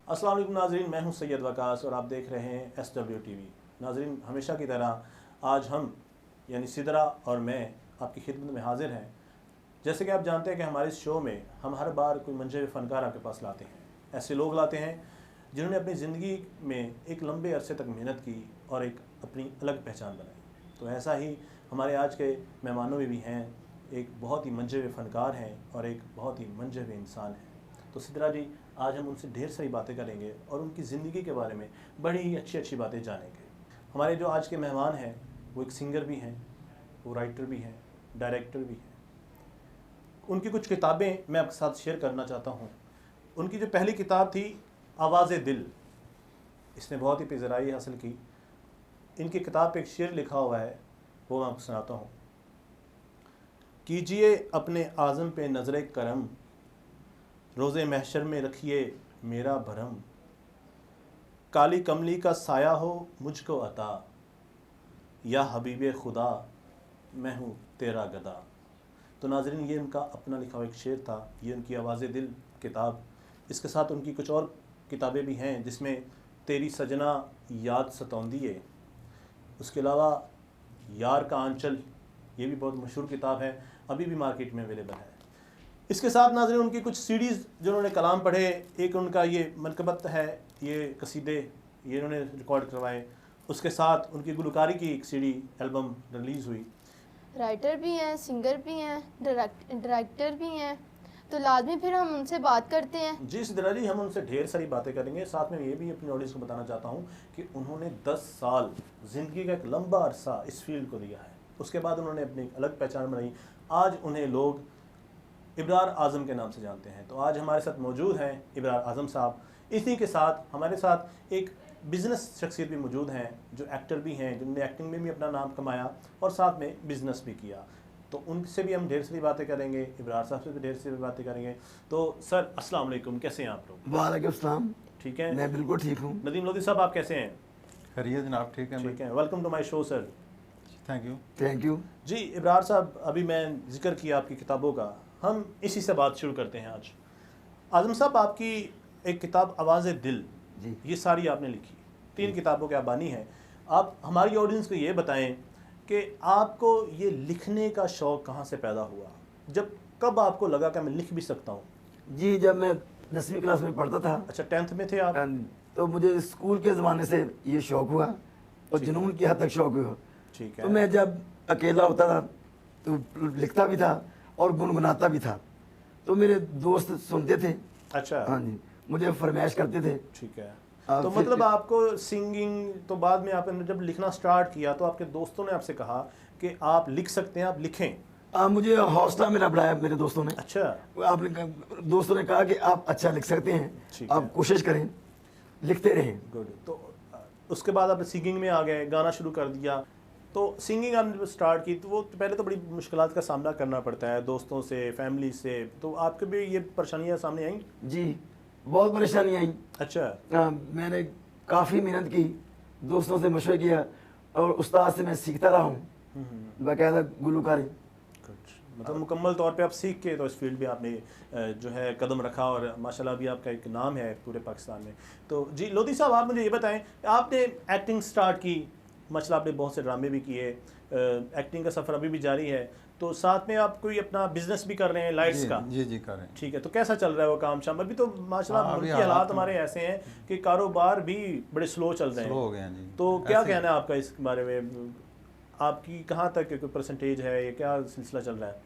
अस्सलाम वालेकुम नाज़रीन, मैं हूं सैयद वकास और आप देख रहे हैं SWTV। नाज़रीन, हमेशा की तरह आज हम यानी सिदरा और मैं आपकी खिदमत में हाजिर हैं। जैसे कि आप जानते हैं कि हमारे इस शो में हम हर बार कोई मंजर फ़नकार आपके पास लाते हैं। ऐसे लोग लाते हैं जिन्होंने अपनी ज़िंदगी में एक लंबे अरसे तक मेहनत की और एक अपनी अलग पहचान बनाई। तो ऐसा ही हमारे आज के मेहमानों में भी हैं, एक बहुत ही मंजर फ़नकार हैं और एक बहुत ही मंजर इंसान हैं। तो सिदरा जी, आज हम उनसे ढेर सारी बातें करेंगे और उनकी ज़िंदगी के बारे में बड़ी ही अच्छी अच्छी बातें जानेंगे। हमारे जो आज के मेहमान हैं वो एक सिंगर भी हैं, वो राइटर भी हैं, डायरेक्टर भी हैं। उनकी कुछ किताबें मैं आपके साथ शेयर करना चाहता हूँ। उनकी जो पहली किताब थी आवाज़ दिल, इसने बहुत ही पेशराई हासिल की। इनकी किताब पे एक शेर लिखा हुआ है, वो मैं आपको सुनाता हूँ। कीजिए अपने आज़म पे नज़र करम, रोज़े महशर में रखिए मेरा भरम, काली कमली का साया हो मुझको अता, या हबीबे खुदा मैं हूँ तेरा गदा। तो नाज़रीन, ये उनका अपना लिखा हुआ एक शेर था, ये उनकी आवाज़ दिल किताब। इसके साथ उनकी कुछ और किताबें भी हैं जिसमें तेरी सजना याद सतौंदी है, उसके अलावा यार का आंचल, ये भी बहुत मशहूर किताब है, अभी भी मार्केट में अवेलेबल है। इसके साथ नाज़रीन उनकी कुछ सीडीज़ जो उन्होंने कलाम पढ़े, एक उनका ये मनकबत है, ये कसीदे ये उन्होंने रिकॉर्ड करवाए। उसके साथ उनकी गुलकारी की एक सीडी एल्बम रिलीज़ हुई। राइटर भी हैं, सिंगर भी हैं, डायरेक्टर भी हैं, तो लाजमी फिर हम उनसे बात करते हैं। जी सिद्रा जी, हम उनसे ढेर सारी बातें करेंगे। साथ में ये भी अपनी ऑडियंस को बताना चाहता हूँ कि उन्होंने 10 साल ज़िंदगी का एक लंबा अरसा इस फील्ड को दिया है। उसके बाद उन्होंने अपनी अलग पहचान बनाई। आज उन्हें लोग इब्रार आज़म के नाम से जानते हैं। तो आज हमारे साथ मौजूद हैं इब्रार आज़म साहब। इसी के साथ हमारे साथ एक बिज़नेस शख्सियत भी मौजूद हैं, जो एक्टर भी हैं, जिन्होंने एक्टिंग में भी अपना नाम कमाया और साथ में बिज़नेस भी किया। तो उनसे भी हम ढेर सारी बातें करेंगे, इब्रार साहब से भी ढेर सारी बातें करेंगे। तो सर, अस्सलाम वालेकुम, कैसे हैं आप लोग? वालेकुम सलाम। ठीक है, मैं बिल्कुल ठीक हूँ। नदीम लोधी साहब, आप कैसे हैं? खैरियत जनाब, ठीक है। ठीक है, welcome to my show sir. Thank you. Thank you. जी इब्रार साहब, अभी मैं जिक्र किया आपकी किताबों का, हम इसी से बात शुरू करते हैं आज। आज़म साहब, आपकी एक किताब आवाज़ दिल, जी ये सारी आपने लिखी, 3 किताबों के आप बानी हैं। आप हमारी ऑडियंस को ये बताएं कि आपको ये लिखने का शौक़ कहाँ से पैदा हुआ, कब आपको लगा कि मैं लिख भी सकता हूँ? जी, जब मैं 10वीं क्लास में पढ़ता था। अच्छा, 10th में थे आप? तो मुझे स्कूल के ज़माने से ये शौक़ हुआ और जुनून की हद तक शौक़ हुआ। ठीक है। तो मैं जब अकेला होता था तो लिखता भी था और गुनगुनाता भी था। तो मेरे दोस्त सुनते थे। अच्छा। हाँ जी, मुझे फरमाइश करते थे। ठीक है। तो फिर मतलब आपको सिंगिंग, तो बाद में आपने जब लिखना स्टार्ट किया तो आपके दोस्तों ने आपसे कहा कि आप लिख सकते हैं, आप लिखें। मुझे हौसला मेरा बढ़ाया मेरे दोस्तों ने। अच्छा। दोस्तों ने कहा कि आप अच्छा लिख सकते हैं, आप कोशिश करें, लिखते रहें। गुड। तो उसके बाद आप सिंगिंग में आ गए, गाना शुरू कर दिया। तो सिंगिंग आपने जब स्टार्ट की तो वो पहले तो बड़ी मुश्किलात का सामना करना पड़ता है, दोस्तों से, फैमिली से। तो आपके भी ये परेशानियां सामने आई? जी, बहुत परेशानी आई। अच्छा। मैंने काफ़ी मेहनत की, दोस्तों से मशवरा किया और उस्ताद से मैं सीखता रहा हूँ बाकायदा गुलकारी। मतलब मुकम्मल तौर पे आप सीख के तो इस फील्ड में आपने जो है कदम रखा और माशाल्लाह भी आपका एक नाम है पूरे पाकिस्तान में। तो जी लोधी साहब, आप मुझे ये बताएं, आपने एक्टिंग स्टार्ट की, माशाल्लाह आपने बहुत से ड्रामे भी किए, एक्टिंग का सफ़र अभी भी जारी है, तो साथ में आप कोई अपना बिजनेस भी कर रहे हैं लाइट्स का? जी कर रहे हैं। ठीक है, तो कैसा चल रहा है वो काम शाम? अभी तो माशाल्लाह मुल्की हालात हमारे ऐसे हैं कि कारोबार भी बड़े स्लो चल रहे हैं। स्लो हो गए हैं जी। तो क्या कहना है आपका इस बारे में? आपकी कहाँ तक कोई परसेंटेज है, ये क्या सिलसिला चल रहा है?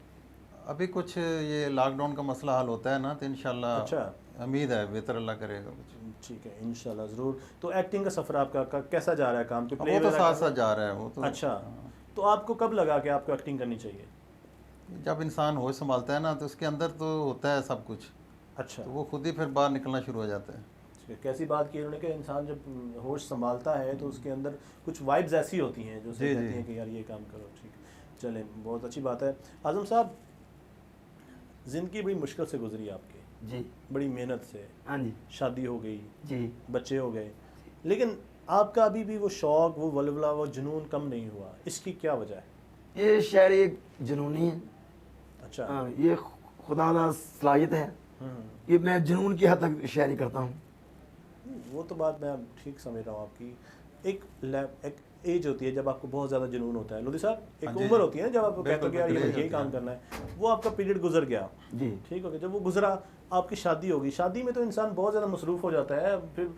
अभी कुछ ये लॉकडाउन का मसला हल होता है ना, तो इंशाल्लाह अच्छा, उम्मीद है बेहतर अल्लाह करेगा कुछ। ठीक है, इंशाल्लाह ज़रूर। तो एक्टिंग का सफ़र आपका कैसा जा रहा है? काम वो तो साथ साथ जा रहा है वो तो। अच्छा, तो आपको कब लगा कि आपको एक्टिंग करनी चाहिए? जब इंसान होश संभालता है ना, तो उसके अंदर तो होता है सब कुछ। अच्छा, तो वो खुद ही फिर बाहर निकलना शुरू हो जाता है। कैसी बात की उन्होंने कि इंसान जब होश संभालता है तो उसके अंदर कुछ वाइब्स ऐसी होती हैं जो कहती हैं कि यार ये काम करो। ठीक, चलें, बहुत अच्छी बात है। आज़म साहब, ज़िंदगी बड़ी मुश्किल से गुजरी आपकी। जी, बड़ी मेहनत से। हाँ जी। शादी हो गई जी, बच्चे हो गए, लेकिन आपका अभी भी वो शौक़, वो वलवला, वो जुनून कम नहीं हुआ, इसकी क्या वजह है? ये शायरी एक जुनूनी है। अच्छा। ये खुदा सलाहियत है। ये मैं जुनून की हद तक शायरी करता हूँ। वो तो बात मैं ठीक समझ रहा हूँ आपकी। एक एज होती है जब आपको बहुत ज़्यादा जुनून होता है, लोधी साहब, एक हाँ जी, उम्र होती है ना जब आपको कहते बिल्कुल, हो कि यार ये बिल्कुल यही age काम होती है। करना है। वो आपका पीरियड गुजर गया, जी। ठीक हो गया। जब वो गुजरा, आपकी शादी होगी। शादी में तो इंसान बहुत ज़्यादा मसरूफ़ हो जाता है। फिर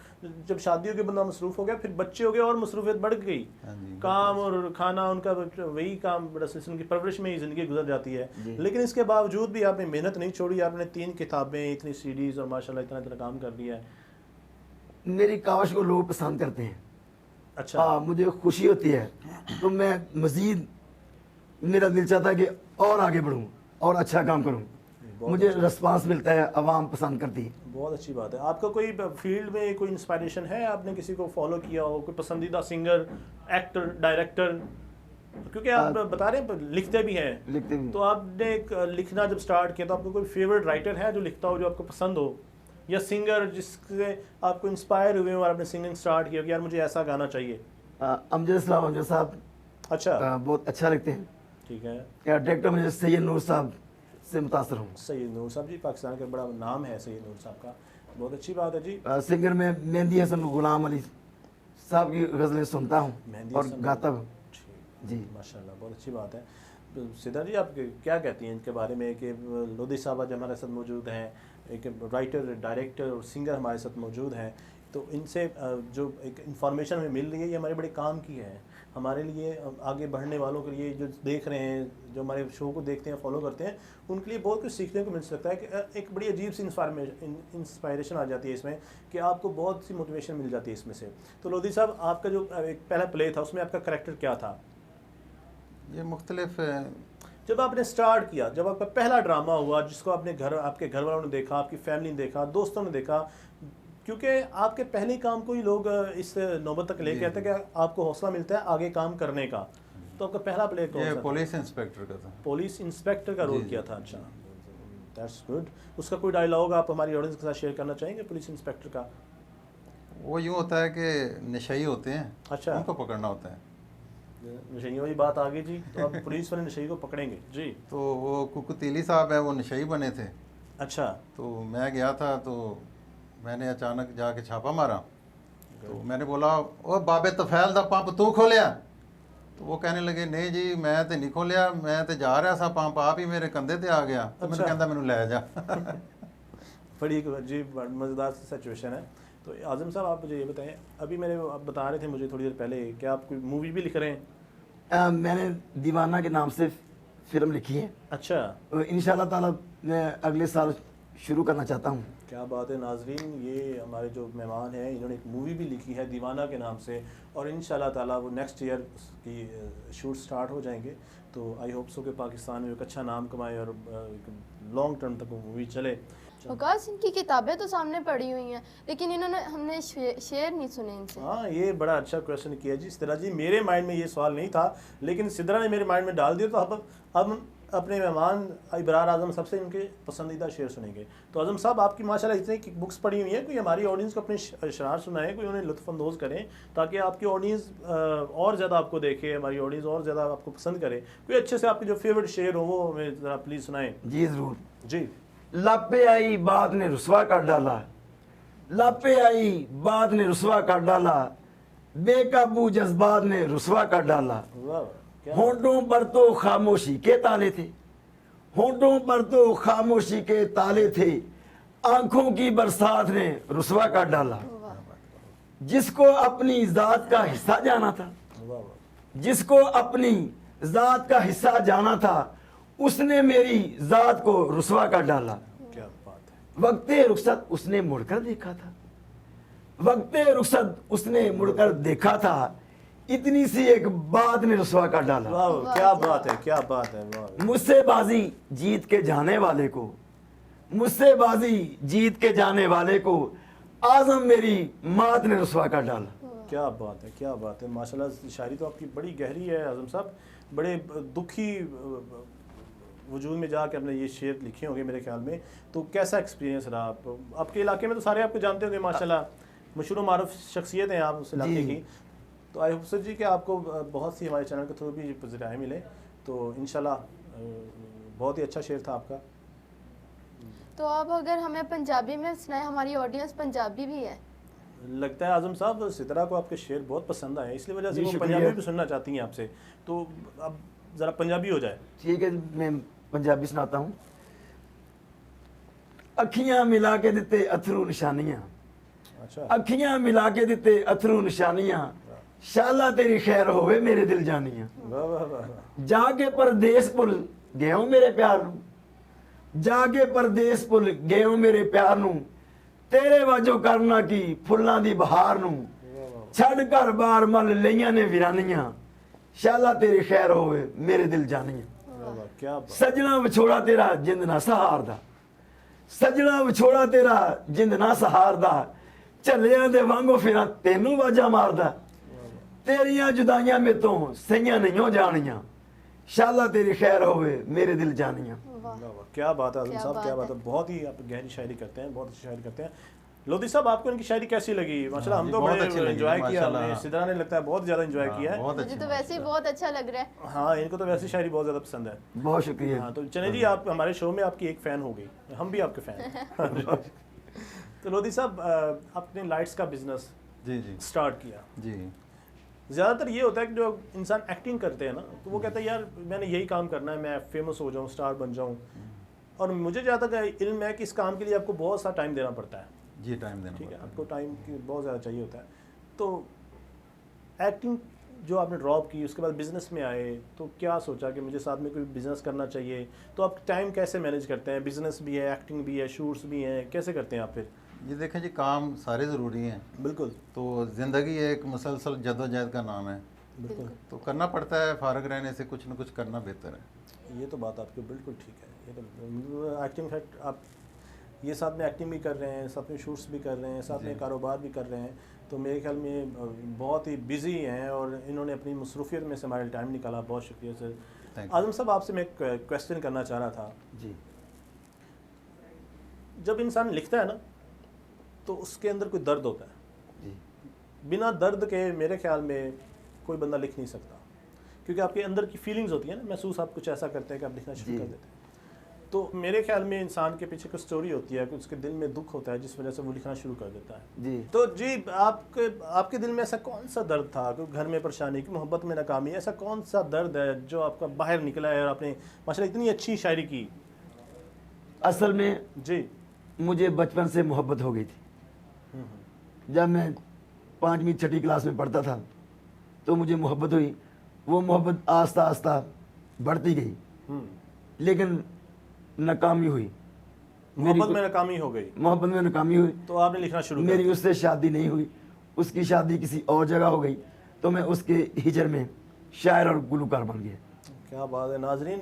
जब शादी हो गई, बंदा मसरूफ़ हो गया, फिर बच्चे हो गए और मसरूफियत बढ़ गई। हाँ जी, काम और खाना, उनका वही काम, बड़ा उनकी परवरिश में ही ज़िंदगी गुजर जाती है। जी। लेकिन इसके बावजूद भी आपने मेहनत नहीं छोड़ी, आपने 3 किताबें, इतनी सीडीज़ और माशाल्लाह इतना इतना काम कर दिया है। मेरी कावश को लोग पसंद करते हैं। अच्छा। हाँ, मुझे खुशी होती है, तो मैं मज़ीद, मेरा दिल चाहता है कि और आगे बढ़ूँ और अच्छा काम करूँ। बहुत मुझे अच्छा। रिस्पांस मिलता है, आवाम पसंद करती है। बहुत अच्छी बात है। आपका कोई फील्ड में कोई इंस्पायरेशन है, आपने किसी को फॉलो किया हो, कोई पसंदीदा सिंगर, एक्टर, डायरेक्टर? क्योंकि आप बता रहे हैं लिखते भी हैं, लिखते भी। तो आपने लिखना जब स्टार्ट किया तो आपको कोई फेवरेट राइटर है जो लिखता हो, जो आपको पसंद हो, या सिंगर जिससे आपको इंस्पायर हुए हो और आपने सिंगिंग स्टार्ट किया कि यार मुझे ऐसा गाना चाहिए? अमजद इस्लाम अमजद साहब अच्छा, बहुत अच्छा लिखते हैं। ठीक है। डायरेक्टर मुझे सैयद नूर साहब से मुतासर हूँ। सैयद नूर साहब जी, पाकिस्तान का बड़ा नाम है सैयद नूर साहब का, बहुत अच्छी बात है जी। सिंगर में मेहंदी हसन गुलाम अली साहब की गज़लें सुनता हूँ मेहंदी और हसन, गाता हूँ। ठीक, जी। माशाल्लाह, बहुत अच्छी बात है। तो सिद्धा जी, आप क्या कहती हैं इनके बारे में कि लोधी साहब आज हमारे साथ मौजूद हैं, एक राइटर, डायरेक्टर और सिंगर हमारे साथ मौजूद हैं, तो इनसे जो एक इन्फॉर्मेशन हमें मिल रही है, ये हमारे बड़े काम की है। हमारे लिए, आगे बढ़ने वालों के लिए, जो देख रहे हैं, जो हमारे शो को देखते हैं, फॉलो करते हैं, उनके लिए बहुत कुछ सीखने को मिल सकता है। कि एक बड़ी अजीब सी इंस्पायरेशन आ जाती है इसमें, कि आपको बहुत सी मोटिवेशन मिल जाती है इसमें से। तो लोधी साहब, आपका जो एक पहला प्ले था, उसमें आपका करैक्टर क्या था? ये मुख्तलिफ जब आपने स्टार्ट किया, जब आपका पहला ड्रामा हुआ, जिसको आपके घर वालों ने देखा, आपकी फैमिली ने देखा, दोस्तों ने देखा, क्योंकि आपके पहले काम को ही लोग इस नौबत तक लेके आते हैं कि आपको हौसला मिलता है आगे काम करने का। तो आपका पहला प्ले कौन ये सा था? पुलिस इंस्पेक्टर का था। पुलिस इंस्पेक्टर का रोल जी, किया जी, था। अच्छा, दैट्स गुड। उसका कोई डायलॉग आप हमारी ऑडियंस के साथ शेयर करना चाहेंगे पुलिस इंस्पेक्टर का? वो यूँ होता है कि नशई होते हैं, अच्छा। उनको पकड़ना होता है। नशई वाली बात आ गई जी, तो आप पुलिस वाले नशई को पकड़ेंगे जी। तो वो कुकुतीली साहब है, वो नशई बने थे। अच्छा। तो मैं गया था, तो मैंने अचानक जाके छापा मारा। तो मैंने बोला, ओ बाबे तफैल दा पंप तू खोलिया? तो वो कहने लगे, नहीं जी मैं तो नहीं खोलिया, मैं तो जा रहा सा पंप आप ही मेरे कंधे ते आ गया। तो मैंने अच्छा। कहता मैनू लै जा। बड़ी जी मज़ेदार सिचुएशन है। तो आज़म साहब, आप मुझे ये बताएं, अभी आप बता रहे थे मुझे थोड़ी देर पहले, क्या आप कोई मूवी भी लिख रहे हैं? मैंने दीवाना के नाम से फिल्म लिखी है, अच्छा, इंशाल्लाह ताला मैं अगले साल शुरू करना चाहता हूँ। क्या बात है नाजरीन, ये हमारे जो मेहमान हैं, इन्होंने एक मूवी भी लिखी है दीवाना के नाम से, और इंशाल्लाह ताला वो नेक्स्ट ईयर की शूट स्टार्ट हो जाएंगे। तो आई होप सो कि पाकिस्तान में एक अच्छा नाम कमाए और लॉन्ग टर्म तक वो मूवी चले। वकास, इनकी किताबें तो सामने पड़ी हुई हैं, लेकिन हमने शेर नहीं सुने इनसे। हाँ, ये बड़ा अच्छा क्वेश्चन किया जी सिद्रा जी। मेरे माइंड में ये सवाल नहीं था, लेकिन सिद्रा ने मेरे माइंड में डाल दिया। तो अब हम अपने मेहमान इब्रार आज़म सबसे इनके पसंदीदा शेर सुनेंगे। तो आज़म साहब, आपकी माशाल्लाह इतनी बुक्स पढ़ी हुई हैं, कोई हमारी ऑडियंस को अपने अशआर सुनाए, कोई उन्हें लुत्फ़अंदोज़ करें, ताकि आपकी ऑडियंस और ज़्यादा आपको देखे, हमारी ऑडियंस और ज़्यादा आपको पसंद करे। कोई अच्छे से आपके जो फेवरेट शेर हो वो हमें ज़रा प्लीज़ सुनाएं। जी ज़रूर। जी। लापे आई बात ने रुसवा कर डाला, लापे आई बात ने रुसवा कर डाला, बेकाबू जज्बात ने रुसवा कर डाला। वाह, क्या होंठों पर तो खामोशी के ताले थे, होंठों पर तो खामोशी के ताले थे, आंखों की बरसात ने रुसवा कर डाला। जिसको अपनी जात का हिस्सा जाना था, वाह वाह, जिसको अपनी जात का हिस्सा जाना था, उसने मेरी जात को रुसवा कर डाला। क्या बात है। वक्ते रुखसत उसने मुड़कर देखा था, वक्ते रुखसत उसने मुड़कर देखा था, इतनी सी एक बात ने रुसवा कर डाला। वाह, क्या बात है, क्या बात है। वाह, मुझसे बाजी जीत के जाने वाले को, मुझसे बाजी जीत के जाने वाले को आजम मेरी मात ने रुसवा कर डाला। क्या बात है, क्या बात है। माशाल्लाह, शायरी तो आपकी बड़ी गहरी है आज़म साहब। बड़े दुखी वजूद में जाके आपने ये शेर लिखे होंगे मेरे ख्याल में। तो कैसा एक्सपीरियंस रहा? आपके इलाके में तो सारे आपको जानते होंगे माशाल्लाह, मशहूर मारूफ शख्सियत हैं आप उस इलाके जी। की। तो आई होप सर जी कि आपको बहुत सी हमारे चैनल के थ्रू भी ज़राए मिले। तो इंशाल्लाह बहुत ही अच्छा शेर था आपका। तो अब अगर हमें पंजाबी में सुनाए, हमारी ऑडियंस पंजाबी भी है। लगता है आजम साहब सितरा को आपके शेर बहुत पसंद आए, इसलिए वजह से जी, वो शुक्रिया। पंजाबी भी सुनना चाहती हैं आपसे, तो अब ज़रा पंजाबी हो जाए। ठीक है, मैं पंजाबी सुनाता हूँ। अखियां मिला के दिते अथरू निशानियां, अच्छा, अखियां मिला के दिते अथरू निशानियां, शाला तेरी खैर होवे मेरे दिल जानियां। वाह वाह वाह वाह। जाके परदेस भुल गए हो मेरे प्यार नू, जाके परदेस भुल गए हो मेरे प्यार नू, तेरे वाजो करना की फुल्लां दी बहार नू, छड़ घर बार मल लईयां ने वीरानियां, शाला तेरी खैर होवे मेरे दिल जानियां। वाह वाह, क्या बात। सजना विछोड़ा तेरा जिंद ना सहारदा, सजना विछोड़ा तेरा जिंद ना सहारदा, झल्लियां दे वांगो फिरा तेनू वाजा मारदा, तेरियां जुदाइयां में तो सईयां नहीं हो जानियां, शाला तेरी खैर होवे मेरे दिल जानियां। वाह वाह, क्या बात है आजम क्या साहब, क्या बात बात है, बहुत ही आप गहरी शायरी करते हैं, बहुत अच्छी शायरी करते हैं। लोधी साहब आपको इनकी शायरी कैसी लगी? माशाल्लाह हम जी, तो बहुत बड़े अच्छी लगी, एंजॉय किया माशाल्लाह। हमने, सिद्रा ने लगता है बहुत ज़्यादा एंजॉय किया है। बहुत मुझे अच्छी तो वैसे ही बहुत अच्छा लग रहा है। हाँ, इनको तो वैसी शायरी बहुत ज़्यादा पसंद है। बहुत शुक्रिया। हाँ, तो चले जी, आप हमारे शो में आपकी एक फ़ैन हो गई, हम भी आपके फ़ैन हैं। तो लोधी साहब आपने लाइट्स का बिजनेस जी जी स्टार्ट किया। जी। ज़्यादातर ये होता है कि जो इंसान एक्टिंग करते हैं ना, तो वो कहता है यार मैंने यही काम करना है, मैं फेमस हो जाऊँ, स्टार बन जाऊँ। और मुझे जहाँ तक इल्म है कि इस काम के लिए आपको बहुत सा टाइम देना पड़ता है। जी, टाइम देना ठीक है, पड़ता आपको टाइम की बहुत ज़्यादा चाहिए होता है। तो एक्टिंग जो आपने ड्रॉप की, उसके बाद बिज़नेस में आए, तो क्या सोचा कि मुझे साथ में कोई बिज़नेस करना चाहिए? तो आप टाइम कैसे मैनेज करते हैं? बिज़नेस भी है, एक्टिंग भी है, शूट्स भी हैं, कैसे करते हैं आप फिर? ये देखें जी, काम सारे ज़रूरी हैं, बिल्कुल तो ज़िंदगी एक मुसलसल जद्दोजहद का नाम है, बिल्कुल, तो करना पड़ता है, फारग रहने से कुछ न कुछ करना बेहतर है। ये तो बात आपकी बिल्कुल ठीक है। ये तो एक्टिंग फैक्ट आप ये साथ में एक्टिंग भी कर रहे हैं, साथ में शूट्स भी कर रहे हैं, साथ में जी। कारोबार भी कर रहे हैं, तो मेरे ख्याल में बहुत ही बिजी हैं और इन्होंने अपनी मसरूफियत में से हमारे टाइम निकाला। बहुत शुक्रिया सर। Thank you. आजम साहब आपसे मैं एक क्वेश्चन करना चाह रहा था। जी जब इंसान लिखता है ना, तो उसके अंदर कोई दर्द होता है। जी बिना दर्द के मेरे ख्याल में कोई बंदा लिख नहीं सकता, क्योंकि आपके अंदर की फीलिंग्स होती है ना, महसूस आप कुछ ऐसा करते हैं कि आप लिखना शुरू जी। कर देते हैं। तो मेरे ख्याल में इंसान के पीछे कुछ स्टोरी होती है, कुछ उसके दिल में दुख होता है जिस वजह से वो लिखना शुरू कर देता है। जी। तो जी, आपके दिल में ऐसा कौन सा दर्द था? कोई घर में परेशानी, की मोहब्बत में नाकामी, ऐसा कौन सा दर्द है जो आपका बाहर निकला है और आपने माशाल्लाह इतनी अच्छी शायरी की? असल में जी। मुझे बचपन से मोहब्बत हो गई थी। जब मैं 5वीं 6ठी क्लास में पढ़ता था तो मुझे मोहब्बत हुई। वो मोहब्बत आस्ता आस्ता बढ़ती गई, लेकिन नाकामी हुई। मोहब्बत में नाकामी हो गई, मोहब्बत में नाकामी हुई तो आपने लिखना शुरू कर मेरी दिया। उससे शादी नहीं हुई, उसकी शादी किसी और जगह हो गई, तो मैं उसके हिजर में शायर और गुलकार बन गया। क्या बात है नाजरीन,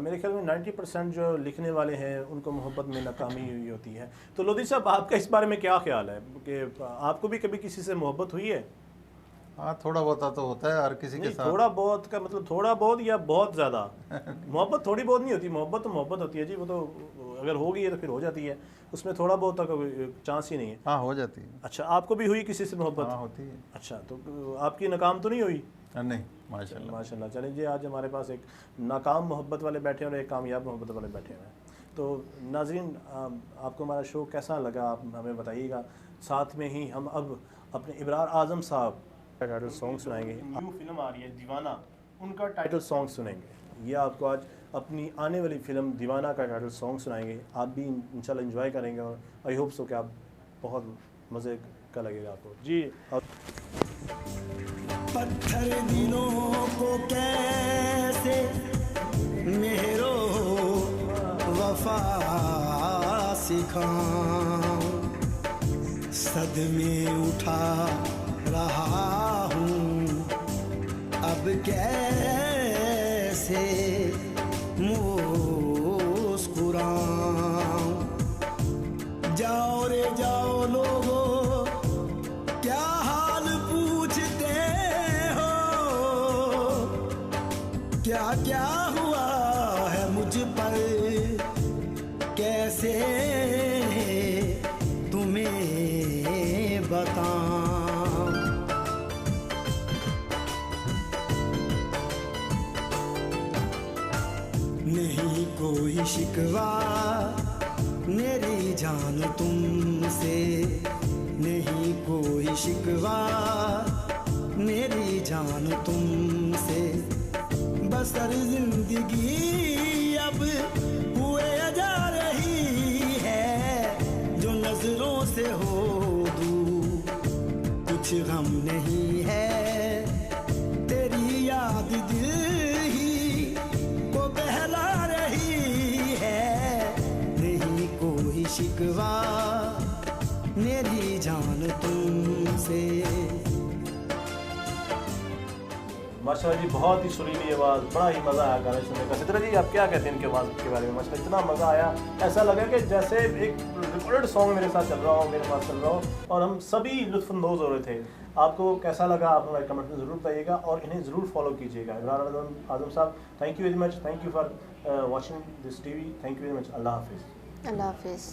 मेरे ख्याल में 90% जो लिखने वाले हैं उनको मोहब्बत में नाकामी हुई होती है। तो लोधी साहब, आपका इस बारे में क्या ख्याल है कि आपको भी कभी किसी से मोहब्बत हुई है? हाँ, थोड़ा बहुत तो होता है हर किसी के नहीं, साथ। थोड़ा बहुत का मतलब थोड़ा बहुत या बहुत ज़्यादा? मोहब्बत थोड़ी बहुत नहीं होती, मोहब्बत तो मोहब्बत होती है जी, वो तो अगर हो गई है तो फिर हो जाती है, उसमें थोड़ा बहुत का चांस ही नहीं है। हाँ, हो जाती है। अच्छा, आपको भी हुई किसी से मोहब्बत? हाँ, होती है। अच्छा, तो आपकी नाकाम तो नहीं हुई? नहीं, माशाल्लाह। माशाल्लाह। चलें जी, आज हमारे पास एक नाकाम मोहब्बत वाले बैठे हैं और एक कामयाब मोहब्बत वाले बैठे हुए हैं। तो नाज़रीन, आपको हमारा शो कैसा लगा आप हमें बताइएगा। साथ में ही हम अब अपने इब्रार आज़म साहब का टाइटल सॉन्ग सुनाएंगे। न्यू फिल्म आ रही है दीवाना, उनका टाइटल सॉन्ग सुनेंगे। ये आपको आज अपनी आने वाली फिल्म दीवाना का टाइटल सॉन्ग सुनाएंगे। आप भी इंशाल्लाह एंजॉय करेंगे और आई होप सो कि आप बहुत मज़े का लगेगा आपको जी। पत्थर दिलों को कैसे मेरो वफा सिखाऊं, सदमे उठा रहा हूँ अब कैसे मुस्कुराऊं। जाओ रे जाओ लोगो, क्या हाल पूछते हो, क्या क्या हुआ है मुझ पर, कैसे तुम्हें बताऊं। नहीं कोई शिकवा मेरी जान तुमसे, नहीं कोई शिकवा मेरी जान तुमसे, बसर जिंदगी अब हुए जा रही है जो नजरों से हो दूर, कुछ गम नहीं है तेरी याद दिल ही को बहला रही है, नहीं कोई शिकवा मेरी जान तुमसे। माशाल्लाह जी, बहुत ही सुरीली आवाज़, बड़ा ही मज़ा आया गाने सुनने का। सिद्रा जी, आप क्या कहते हैं इनके आवाज़ के बारे में? माशाल्लाह इतना मज़ा आया, ऐसा लगा कि जैसे एक रिकॉर्डेड सॉन्ग मेरे साथ चल रहा हो, मेरे पास चल रहा हो, और हम सभी लुत्फ़अंदोज़ हो रहे थे। आपको कैसा लगा आप हमारे कमेंट में ज़रूर बताइएगा और इन्हें ज़रूर फॉलो कीजिएगा। इमरान आज़म साहब, thank you very much, thank you for watching this TV, thank you very much. अल्लाह हाफिज़। अल्लाह हाफिज़।